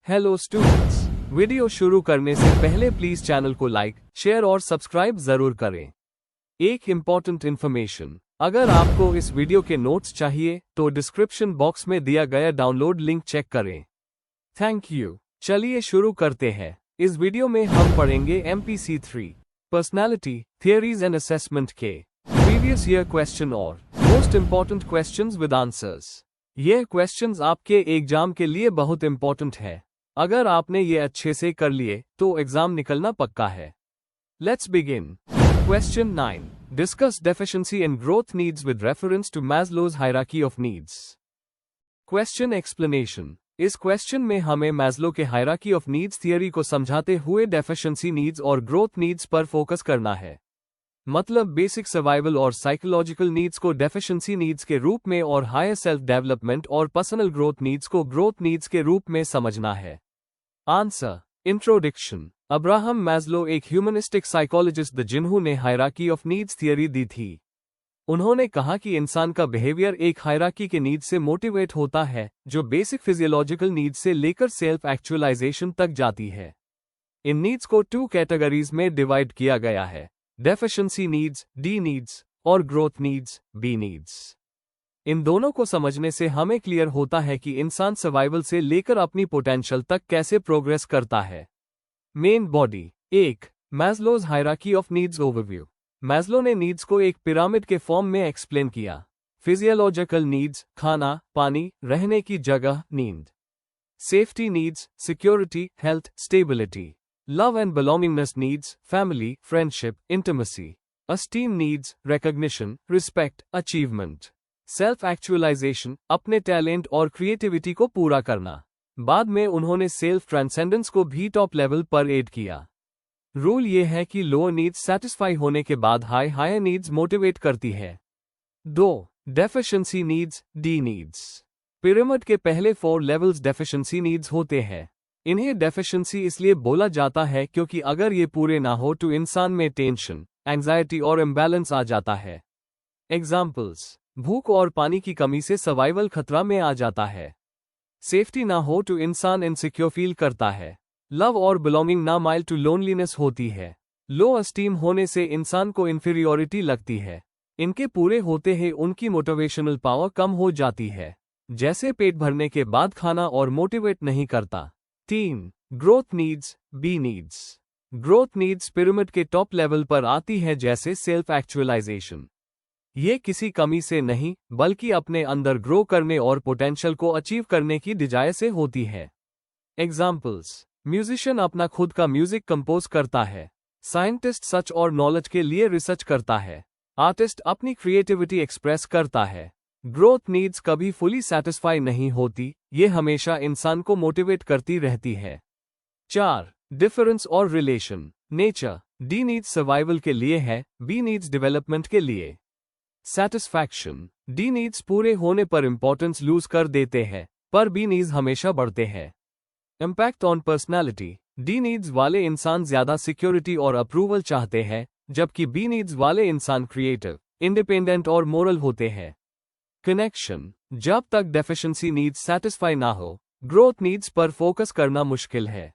Hello students, video शुरू करने से पहले प्लीज चैनल को लाइक, शेयर और सब्सक्राइब जरूर करें। एक इम्पॉर्टेंट इन्फॉर्मेशन, अगर आपको इस वीडियो के नोट्स चाहिए तो डिस्क्रिप्शन बॉक्स में दिया गया डाउनलोड लिंक चेक करें। Thank you. चलिए शुरू करते हैं। इस वीडियो में हम पढ़ेंगे MPC3 personality theories and assessment के प्रीवियस ईयर क्वेश्चन और most important questions with answers. ये क्वेश्चंस आपके एग्जाम के लिए बहुत इंपॉर्टेंट है। अगर आपने ये अच्छे से कर लिए तो एग्जाम निकलना पक्का है। Let's begin. Question 9, discuss deficiency and growth needs with reference to Maslow's hierarchy of needs. Question explanation. इस क्वेश्चन में हमें मैस्लो के हायरार्की ऑफ नीड्स थियरी को समझाते हुए डेफिशिएंसी नीड्स और ग्रोथ नीड्स पर फोकस करना है। मतलब बेसिक सर्वाइवल और साइकोलॉजिकल नीड्स को डेफिशिएंसी नीड्स के रूप में और हायर सेल्फ डेवलपमेंट और पर्सनल ग्रोथ नीड्स को ग्रोथ नीड्स के रूप में समझना है। आंसर। इंट्रोडक्शन। अब्राहम मैस्लो एक ह्यूमनिस्टिक साइकोलॉजिस्ट जिन्होंने हायरार्की ऑफ नीड्स थियरी दी थी। उन्होंने कहा कि इंसान का बिहेवियर एक हायरार्की के नीड्स से मोटिवेट होता है जो बेसिक फिजियोलॉजिकल नीड्स से लेकर सेल्फ एक्चुअलाइजेशन तक जाती है। इन नीड्स को 2 कैटेगरीज में डिवाइड किया गया है, डेफिशिएंसी नीड्स D नीड्स और ग्रोथ नीड्स B नीड्स। इन दोनों को समझने से हमें क्लियर होता है कि इंसान सर्वाइवल से लेकर अपनी पोटेंशियल तक कैसे प्रोग्रेस करता है। Main body. 1. Maslow's hierarchy of needs overview. Maslow ने नीड्स को एक पिरामिड के फॉर्म में एक्सप्लेन किया। फिजियोलॉजिकल नीड्स, खाना, पानी, रहने की जगह, नींद। Safety needs, security, health, stability. Love and belongingness needs, family, friendship, intimacy. Esteem needs, recognition, respect, achievement. Self actualization, अपने टैलेंट और क्रिएटिविटी को पूरा करना। बाद में उन्होंने सेल्फ ट्रांसेंडेंस को भी टॉप लेवल पर ऐड किया। रूल ये है कि लोअर नीड्स सेटिस्फाई होने के बाद हायर नीड्स मोटिवेट करती है। 2. Deficiency needs D needs. Pyramid के पहले 4 लेवल्स डेफिशिएंसी नीड्स होते हैं। इन्हें डेफिशिएंसी इसलिए बोला जाता है क्योंकि अगर ये पूरे ना हो तो इंसान में टेंशन, एंजाइटी और इम्बैलेंस आ जाता है। एग्जाम्पल्स, भूख और पानी की कमी से सर्वाइवल खतरा में आ जाता है। सेफ्टी ना हो तो इंसान इनसिक्योर फील करता है। लव और बिलोंगिंग ना माइल टू लोनलीनेस होती है। लो एस्टीम होने से इंसान को इंफीरियोरिटी लगती है। इनके पूरे होते ही उनकी मोटिवेशनल पावर कम हो जाती है, जैसे पेट भरने के बाद खाना और मोटिवेट नहीं करता। 3. Growth needs B needs. Growth needs pyramid के टॉप लेवल पर आती है, जैसे सेल्फ एक्चुअलाइजेशन। ये किसी कमी से नहीं बल्कि अपने अंदर ग्रो करने और पोटेंशियल को अचीव करने की डिजायर से होती है। एग्जाम्पल्स, म्यूजिशियन अपना खुद का म्यूजिक कंपोज करता है। साइंटिस्ट सच और नॉलेज के लिए रिसर्च करता है। आर्टिस्ट अपनी क्रिएटिविटी एक्सप्रेस करता है। ग्रोथ नीड्स कभी फुली सेटिस्फाई नहीं होती, ये हमेशा इंसान को मोटिवेट करती रहती है। 4. डिफरेंस और relation. Nature. D needs survival के लिए है, B नीड्स डेवलपमेंट के लिए। सेटिस्फैक्शन। D नीड्स पूरे होने पर इंपॉर्टेंस लूज कर देते हैं, पर B नीड्स हमेशा बढ़ते हैं। Impact on personality. D needs वाले इंसान ज्यादा सिक्योरिटी और अप्रूवल चाहते हैं, जबकि B नीड्स वाले इंसान क्रिएटिव, इंडिपेंडेंट और मोरल होते हैं। कनेक्शन। जब तक डेफिशिएंसी नीड्स सेटिस्फाई ना हो, ग्रोथ नीड्स पर फोकस करना मुश्किल है।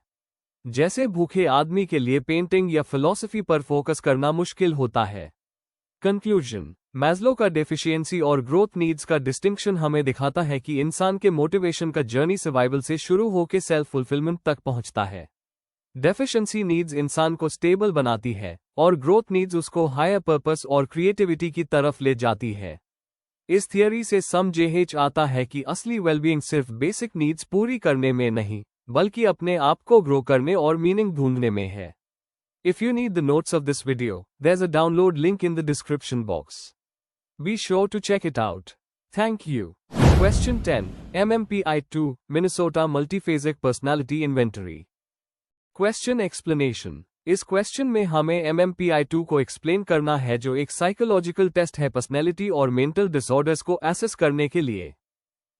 जैसे भूखे आदमी के लिए पेंटिंग या फिलॉसफी पर फोकस करना मुश्किल होता है। कंक्लूजन। मैस्लो का डेफिशिएंसी और ग्रोथ नीड्स का डिस्टिंक्शन हमें दिखाता है कि इंसान के मोटिवेशन का जर्नी सर्वाइवल से शुरू होकर सेल्फ फुलफिलमेंट तक पहुंचता है। डेफिशिएंसी नीड्स इंसान को स्टेबल बनाती है और ग्रोथ नीड्स उसको हायर पर्पस और क्रिएटिविटी की तरफ ले जाती है। इस थियरी से समझ आता है कि असली वेलबीइंग सिर्फ बेसिक नीड्स पूरी करने में नहीं बल्कि अपने आप को ग्रो करने और मीनिंग ढूंढने में है। If you need the notes of this video, there's a download link in the description box. Be sure to check it out. Thank you. Question 10. MMPI-2, Minnesota Multiphasic Personality Inventory. Question explanation. इस question में हमें MMPI-2 को explain करना है, जो एक psychological test है personality और मेंटल डिसऑर्डर्स को एसेस करने के लिए।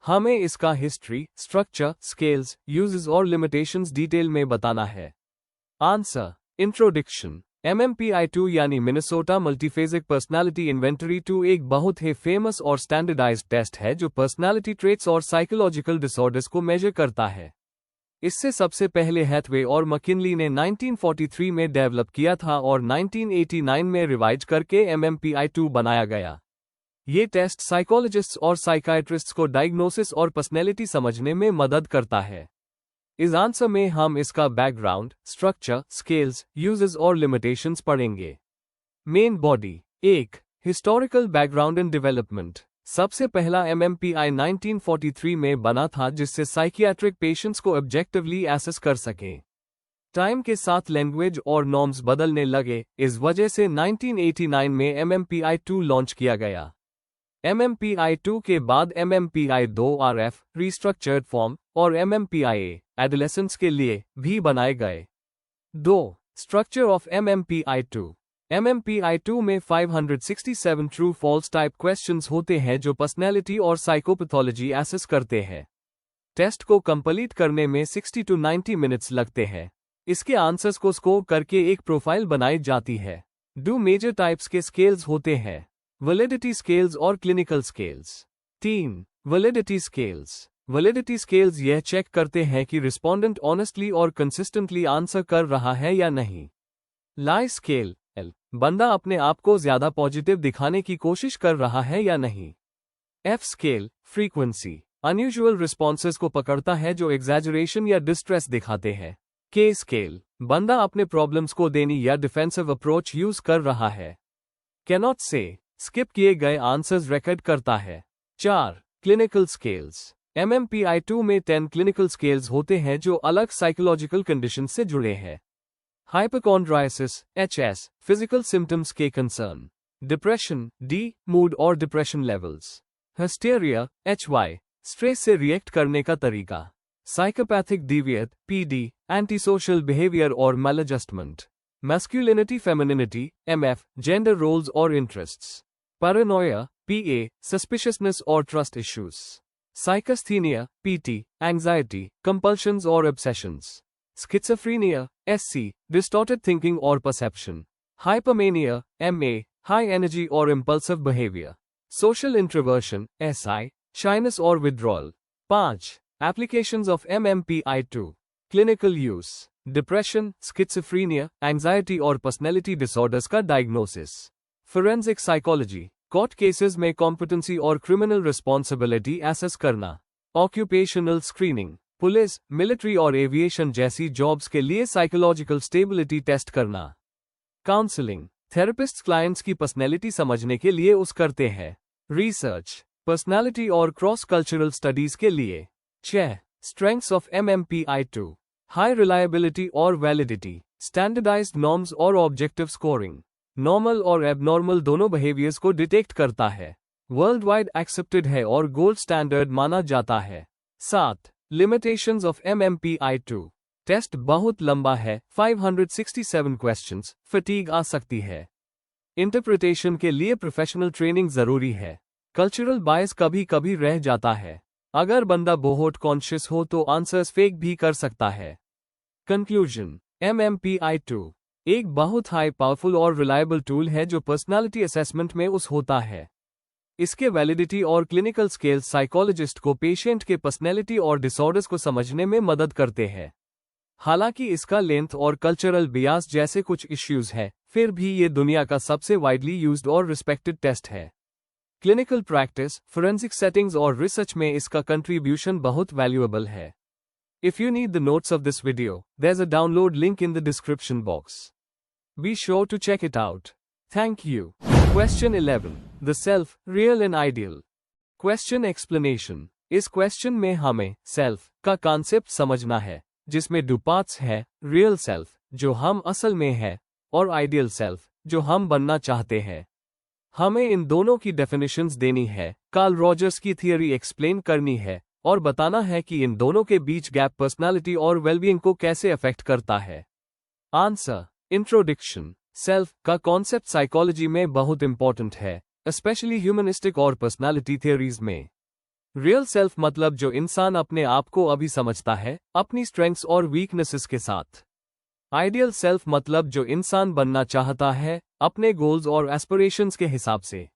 हमें इसका हिस्ट्री, स्ट्रक्चर, स्केल्स, यूजेस और लिमिटेशंस डिटेल में बताना है। आंसर। इंट्रोडक्शन। MMPI-2 यानी मिनेसोटा मल्टीफेजिक पर्सनालिटी इन्वेंटरी 2 एक बहुत ही फेमस और स्टैंडर्डाइज्ड टेस्ट है जो पर्सनालिटी ट्रेट्स और साइकोलॉजिकल डिसऑर्डर्स को मेजर करता है। इससे सबसे पहले हैथवे और मकिनली ने 1943 में डेवलप किया था और 1989 में रिवाइज करके MMPI-2 बनाया गया। ये टेस्ट साइकोलॉजिस्ट्स और साइकाइट्रिस्ट्स को डायग्नोसिस और पर्सनैलिटी समझने में मदद करता है। इस आंसर में हम इसका बैकग्राउंड, स्ट्रक्चर, स्केल्स, यूजेस और लिमिटेशंस पढ़ेंगे। Main body. 1. Historical background and development. सबसे पहला MMPI 1943 में बना था जिससे साइकियाट्रिक पेशेंट्स को ऑब्जेक्टिवली एसेस कर सके। टाइम के साथ लैंग्वेज और नॉर्म्स बदलने लगे, इस वजह से 1989 में MMPI-2 लॉन्च किया गया। MMPI-2 के बाद MMPI-2 RF रिस्ट्रक्चर्ड फॉर्म और MMPI-A एडोलेसेंट्स के लिए भी बनाए गए। 2. Structure of MMPI-2। MMPI-2 में 567 ट्रू फॉल्स टाइप क्वेश्चंस होते हैं जो पर्सनैलिटी और साइकोपैथोलॉजी एसेस करते हैं। टेस्ट को कंप्लीट करने में 60 to 90 मिनट्स लगते हैं। इसके आंसर्स को स्कोर करके एक प्रोफाइल बनाई जाती है। 2 मेजर टाइप्स के स्केल्स होते हैं, वैलिडिटी स्केल्स और clinical scales. 3. Validity scales. Validity scales यह चेक करते हैं कि रिस्पोंडेंट ऑनेस्टली और कंसिस्टेंटली आंसर कर रहा है या नहीं। लाई स्केल। बंदा अपने आप को ज्यादा पॉजिटिव दिखाने की कोशिश कर रहा है या नहीं। F scale. Frequency. Unusual responses को पकड़ता है जो एग्जैजरेशन या डिस्ट्रेस दिखाते हैं। के स्केल। बंदा अपने प्रॉब्लम्स को देने या डिफेंसिव अप्रोच यूज कर रहा है। Cannot say. स्किप किए गए आंसर्स रिकॉर्ड करता है। 4. Clinical scales. MMPI-2 में 10 क्लिनिकल स्केल्स होते हैं जो अलग साइकोलॉजिकल कंडीशन से जुड़े हैं। हाइपोकॉन्ड्राइसिस HS फिजिकल सिम्टम्स के कंसर्न। डिप्रेशन D मूड और depression levels. Hysteria HY stress से रिएक्ट करने का तरीका। Psychopathic deviate PD anti social behaviour और maladjustment. Masculinity femininity MF gender roles और इंटरेस्ट्स। पैरानोया PA सस्पिशियसनेस और trust issues. Psychasthenia PT anxiety, compulsions और obsessions. Schizophrenia SC distorted thinking और perception. Hypermania MA high energy और impulsive behaviour. Social introversion SI shyness और withdrawal. 5. Applications of MMPI-2। Clinical use. Depression, schizophrenia, anxiety और personality disorders का diagnosis. Forensic psychology. Court cases में competency और criminal responsibility assess करना। Occupational screening. Police, military और aviation जैसी jobs के लिए साइकोलॉजिकल स्टेबिलिटी टेस्ट करना। काउंसलिंग। थेरेपिस्ट क्लाइंट्स की पर्सनैलिटी समझने के लिए उस करते हैं। रिसर्च। पर्सनैलिटी और क्रॉस कल्चरल स्टडीज के लिए। 6. Strengths of MMPI-2। High reliability और वैलिडिटी, स्टैंडर्डाइज्ड नॉर्म्स और ऑब्जेक्टिव स्कोरिंग। नॉर्मल और एबनॉर्मल दोनों बिहेवियर्स को डिटेक्ट करता है। वर्ल्ड वाइड एक्सेप्टेड है और गोल्ड स्टैंडर्ड माना जाता है। 7. Limitations of MMPI-2। टेस्ट बहुत लंबा है, 567 क्वेश्चंस, फटीग आ सकती है। इंटरप्रिटेशन के लिए प्रोफेशनल ट्रेनिंग जरूरी है। कल्चरल बायस कभी कभी रह जाता है। अगर बंदा बहुत कॉन्शियस हो तो आंसर्स फेक भी कर सकता है। कंक्लूजन। MMPI-2 एक बहुत हाई पावरफुल और रिलायबल टूल है जो पर्सनालिटी असेसमेंट में उस होता है। इसके वैलिडिटी और क्लिनिकल स्केल्स साइकोलॉजिस्ट को पेशेंट के पर्सनैलिटी और डिसऑर्डर्स को समझने में मदद करते हैं। हालांकि इसका लेंथ और कल्चरल बियास जैसे कुछ इश्यूज है, फिर भी ये दुनिया का सबसे वाइडली यूज्ड और रिस्पेक्टेड टेस्ट है। क्लिनिकल प्रैक्टिस, फोरेंसिक सेटिंग्स और रिसर्च में इसका कंट्रीब्यूशन बहुत वैल्यूएबल है। If you need the notes of this video, there's a download link in the description box. Be sure to check it out. Thank you. Question 11. The self, real and ideal. Question explanation. इस question में हमें self का concept समझना है, जिसमें दो parts है, real self जो हम असल में है और आइडियल सेल्फ जो हम बनना चाहते हैं। हमें इन दोनों की डेफिनेशंस देनी है, कार्ल रॉजर्स की थियरी एक्सप्लेन करनी है और बताना है कि इन दोनों के बीच गैप पर्सनालिटी और वेलबीइंग को कैसे अफेक्ट करता है। आंसर। इंट्रोडक्शन। सेल्फ का कॉन्सेप्ट साइकोलॉजी में बहुत इंपॉर्टेंट है, स्पेशली ह्यूमनिस्टिक और पर्सनालिटी थियरीज में। रियल सेल्फ मतलब जो इंसान अपने आप को अभी समझता है, अपनी स्ट्रेंथ्स और वीकनेसेस के साथ। आइडियल सेल्फ मतलब जो इंसान बनना चाहता है, अपने गोल्स और एस्पिरेशंस के हिसाब से।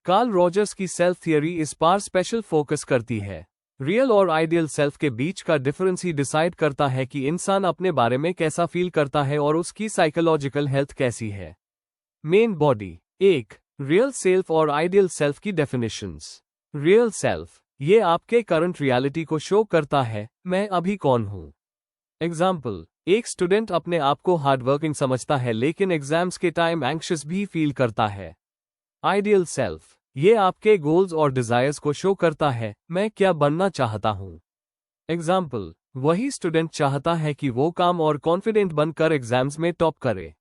कार्ल रॉजर्स की सेल्फ थियरी इस पर स्पेशल फोकस करती है। रियल और आइडियल सेल्फ के बीच का डिफरेंस ही डिसाइड करता है कि इंसान अपने बारे में कैसा फील करता है और उसकी साइकोलॉजिकल हेल्थ कैसी है। Main body. 1. रियल सेल्फ और आइडियल सेल्फ की डेफिनेशंस। रियल सेल्फ, ये आपके करंट रियलिटी को शो करता है, मैं अभी कौन हूं। एग्जाम्पल, एक स्टूडेंट अपने आप को हार्डवर्किंग समझता है लेकिन एग्जाम्स के टाइम एंग्शियस भी फील करता है। आइडियल सेल्फ, ये आपके गोल्स और डिजायर्स को शो करता है, मैं क्या बनना चाहता हूं। एग्जाम्पल, वही स्टूडेंट चाहता है कि वो काम और कॉन्फिडेंट बनकर एग्जाम्स में टॉप करे।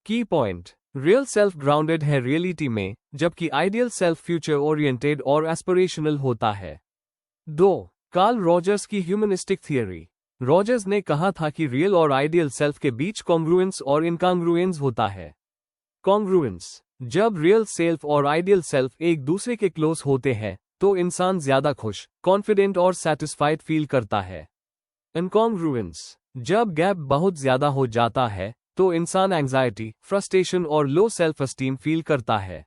की पॉइंट, रियल सेल्फ ग्राउंडेड है रियलिटी में, जबकि आइडियल सेल्फ फ्यूचर ओरिएंटेड और एस्पिरेशनल होता है। 2. कार्ल रॉजर्स की ह्यूमनिस्टिक थियरी। रॉजर्स ने कहा था कि रियल और आइडियल सेल्फ के बीच कॉन्ग्रुएंस और इनकॉन्ग्रुएंस होता है। कॉन्ग्रुएंस, जब रियल सेल्फ और आइडियल सेल्फ एक दूसरे के क्लोज होते हैं तो इंसान ज्यादा खुश, कॉन्फिडेंट और सैटिस्फाइड फील करता है। इनकॉन्ग्रुएंस, जब गैप बहुत ज्यादा हो जाता है तो इंसान एंजाइटी, फ्रस्ट्रेशन और लो सेल्फ एस्टीम फील करता है।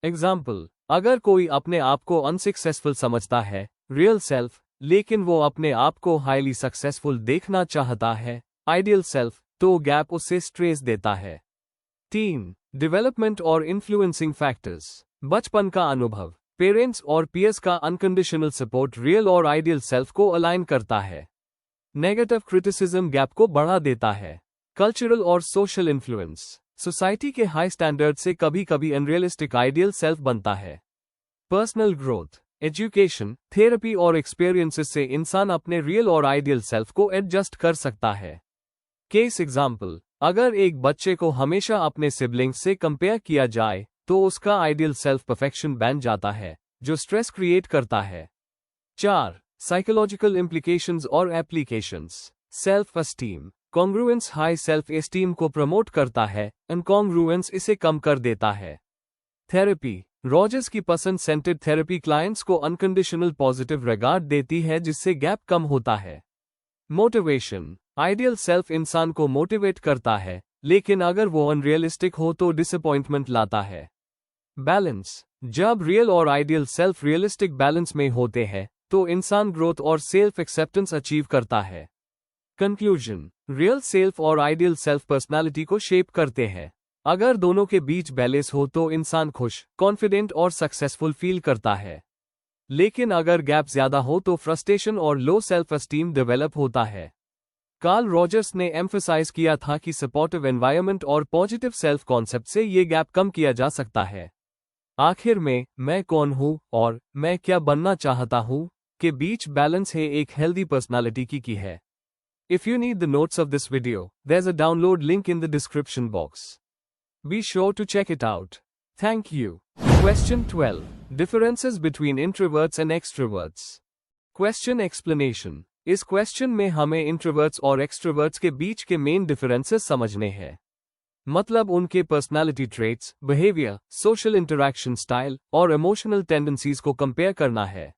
एग्जाम्पल, अगर कोई अपने आप को अनसक्सेसफुल समझता है, रियल सेल्फ, लेकिन वो अपने आप को हाईली सक्सेसफुल देखना चाहता है, आइडियल सेल्फ, तो गैप उसे स्ट्रेस देता है। 3. डेवलपमेंट और इन्फ्लुएंसिंग फैक्टर्स। बचपन का अनुभव, पेरेंट्स और पीयर्स का अनकंडीशनल सपोर्ट रियल और आइडियल सेल्फ को अलाइन करता है। नेगेटिव क्रिटिसिज्म गैप को बढ़ा देता है। कल्चरल और सोशल इन्फ्लुएंस, सोसाइटी के हाई स्टैंडर्ड से कभी कभी अनरियलिस्टिक आइडियल सेल्फ बनता है। पर्सनल ग्रोथ, एजुकेशन, थेरेपी और एक्सपीरियंसेस से इंसान अपने रियल और आइडियल सेल्फ को एडजस्ट कर सकता है। केस एग्जाम्पल, अगर एक बच्चे को हमेशा अपने सिबलिंग्स से कंपेयर किया जाए तो उसका आइडियल सेल्फ परफेक्शन बन जाता है, जो स्ट्रेस क्रिएट करता है। 4. साइकोलॉजिकल इम्प्लीकेशंस और applications. Self esteem, congruence high self esteem को प्रमोट करता है, इनकॉन्ग्रुएंस इसे कम कर देता है। थेरेपी, रॉजर्स की पसंद सेंटेड थेरेपी क्लाइंट्स को अनकंडीशनल पॉजिटिव रिगार्ड देती है जिससे गैप कम होता है। मोटिवेशन, आइडियल सेल्फ इंसान को मोटिवेट करता है, लेकिन अगर वो अनरियलिस्टिक हो तो डिसअपॉइंटमेंट लाता है। बैलेंस, जब रियल और आइडियल सेल्फ रियलिस्टिक बैलेंस में होते हैं तो इंसान ग्रोथ और सेल्फ एक्सेप्टेंस अचीव करता है। कंक्लूजन, रियल सेल्फ और आइडियल सेल्फ पर्सनालिटी को शेप करते हैं। अगर दोनों के बीच बैलेंस हो तो इंसान खुश, कॉन्फिडेंट और सक्सेसफुल फील करता है। लेकिन अगर गैप ज्यादा हो तो फ्रस्ट्रेशन और लो सेल्फ एस्टीम डेवलप होता है। कार्ल रॉजर्स ने एम्फसाइज किया था कि सपोर्टिव एनवायरनमेंट और पॉजिटिव सेल्फ कॉन्सेप्ट से ये गैप कम किया जा सकता है। आखिर में, मैं कौन हूं और मैं क्या बनना चाहता हूं के बीच बैलेंस है एक हेल्दी पर्सनालिटी की है। If you need the notes of this video, there's a download link in the description box. Be sure to check it out. Thank you. Question 12. Differences between introverts and extroverts. Question explanation. इस question में हमें introverts और extroverts के बीच के main differences समझने हैं। मतलब उनके personality traits, behaviour, social interaction style और इमोशनल टेंडेंसीज को कंपेयर करना है।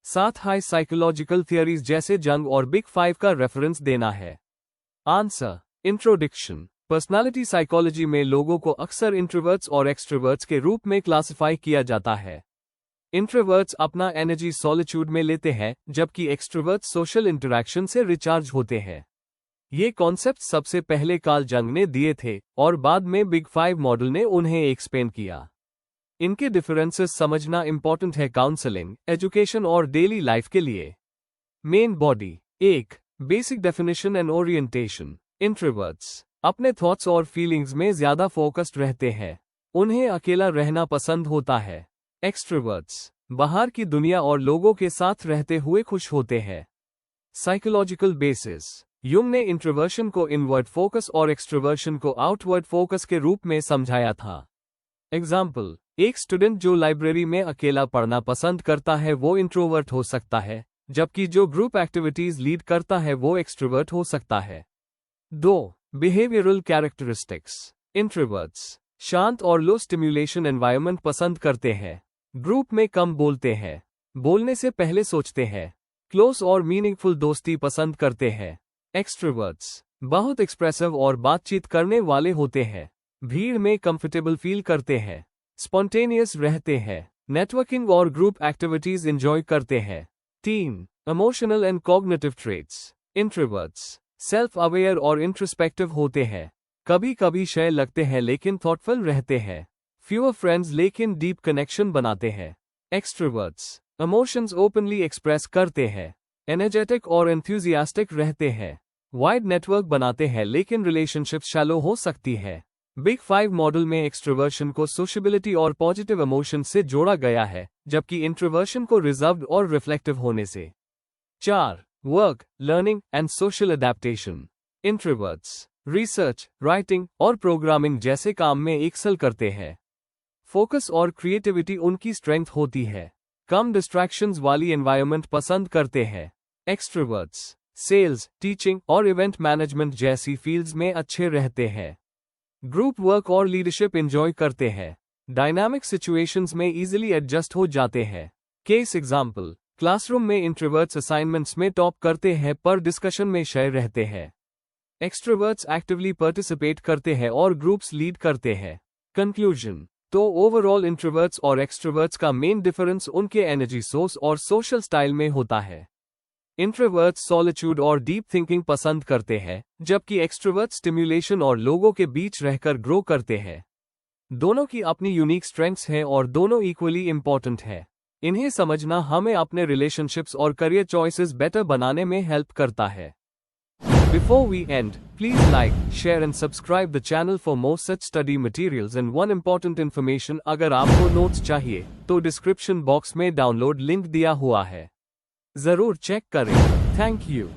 साथ हाई साइकोलॉजिकल थियरीज जैसे जंग और बिग 5 का रेफरेंस देना है। आंसर। इंट्रोडक्शन। पर्सनालिटी साइकोलॉजी में लोगों को अक्सर इंट्रोवर्ट्स और एक्सट्रोवर्ट्स के रूप में क्लासिफाई किया जाता है। इंट्रोवर्ट्स अपना एनर्जी सॉलिट्यूड में लेते हैं, जबकि एक्सट्रोवर्ट्स सोशल इंटरैक्शन से रिचार्ज होते हैं। ये कॉन्सेप्ट सबसे पहले कार्ल जंग ने दिए थे और बाद में बिग 5 मॉडल ने उन्हें एक्सप्लेन किया। इनके डिफरेंसेस समझना इंपॉर्टेंट है काउंसलिंग, एजुकेशन और डेली लाइफ के लिए। Main body. 1. Basic definition and orientation. Introverts अपने थॉट्स और फीलिंग्स में ज्यादा फोकस्ड रहते हैं। उन्हें अकेला रहना पसंद होता है। एक्सट्रोवर्ट्स बाहर की दुनिया और लोगों के साथ रहते हुए खुश होते हैं। Psychological basis. युंग ने इंट्रोवर्शन को इनवर्ड फोकस और एक्सट्रोवर्शन को आउटवर्ड फोकस के रूप में समझाया था। एग्जाम्पल, एक स्टूडेंट जो लाइब्रेरी में अकेला पढ़ना पसंद करता है वो इंट्रोवर्ट हो सकता है, जबकि जो ग्रुप एक्टिविटीज लीड करता है वो एक्सट्रोवर्ट हो सकता है। 2. Behavioural characteristics. इंट्रोवर्ट्स शांत और लो स्टिम्युलेशन एनवायरनमेंट पसंद करते हैं। ग्रुप में कम बोलते हैं, बोलने से पहले सोचते हैं। क्लोज और मीनिंगफुल दोस्ती पसंद करते हैं। एक्सट्रोवर्ट्स बहुत एक्सप्रेसिव और बातचीत करने वाले होते हैं। भीड़ में कंफर्टेबल फील करते हैं। स्पॉन्टेनियस रहते हैं। नेटवर्किंग और ग्रुप एक्टिविटीज एंजॉय करते हैं। 3. Emotional and cognitive traits. Introverts self aware और इंट्रोस्पेक्टिव होते हैं। कभी कभी शाय लगते हैं लेकिन थॉटफुल रहते हैं। फ्यूअर फ्रेंड्स लेकिन डीप कनेक्शन बनाते हैं। एक्सट्रोवर्ट्स इमोशंस ओपनली एक्सप्रेस करते हैं। एनर्जेटिक और एंथुजियास्टिक रहते हैं। वाइड नेटवर्क बनाते हैं लेकिन रिलेशनशिप शैलो हो सकती है। बिग 5 मॉडल में एक्सट्रोवर्शन को सोशबिलिटी और पॉजिटिव इमोशन से जोड़ा गया है, जबकि इंट्रोवर्शन को रिजर्व्ड और रिफ्लेक्टिव होने से। 4. Work, learning and social adaptation. Introverts research, writing और प्रोग्रामिंग जैसे काम में एक्सेल करते हैं। फोकस और क्रिएटिविटी उनकी स्ट्रेंथ होती है। कम डिस्ट्रैक्शंस वाली एनवायरनमेंट पसंद करते हैं। एक्सट्रोवर्ट्स सेल्स, टीचिंग और इवेंट मैनेजमेंट जैसी फील्ड्स में अच्छे रहते हैं। ग्रुप वर्क और लीडरशिप एंजॉय करते हैं। डायनामिक सिचुएशंस में इजीली एडजस्ट हो जाते हैं। केस एग्जांपल, क्लासरूम में इंट्रोवर्ट्स असाइनमेंट्स में टॉप करते हैं पर डिस्कशन में शाय रहते हैं। एक्सट्रोवर्ट्स एक्टिवली पार्टिसिपेट करते हैं और ग्रुप्स लीड करते हैं। कंक्लूजन, तो ओवरऑल इंट्रोवर्ट्स और एक्सट्रोवर्ट्स का मेन डिफरेंस उनके एनर्जी सोर्स और सोशल स्टाइल में होता है। इंट्रोवर्ट्स सॉलिट्यूड और डीप थिंकिंग पसंद करते हैं, जबकि एक्सट्रोवर्ट्स स्टिम्युलेशन और लोगों के बीच रहकर ग्रो करते हैं। दोनों की अपनी यूनिक स्ट्रेंथ्स हैं और दोनों इक्वली इंपॉर्टेंट है। इन्हें समझना हमें अपने रिलेशनशिप्स और करियर चॉइसेस बेटर बनाने में हेल्प करता है। Before we end, please like, share and subscribe the channel for more such study materials and one important information अगर आपको नोट्स चाहिए, तो डिस्क्रिप्शन बॉक्स में डाउनलोड लिंक दिया हुआ है। जरूर चेक करें। Thank you.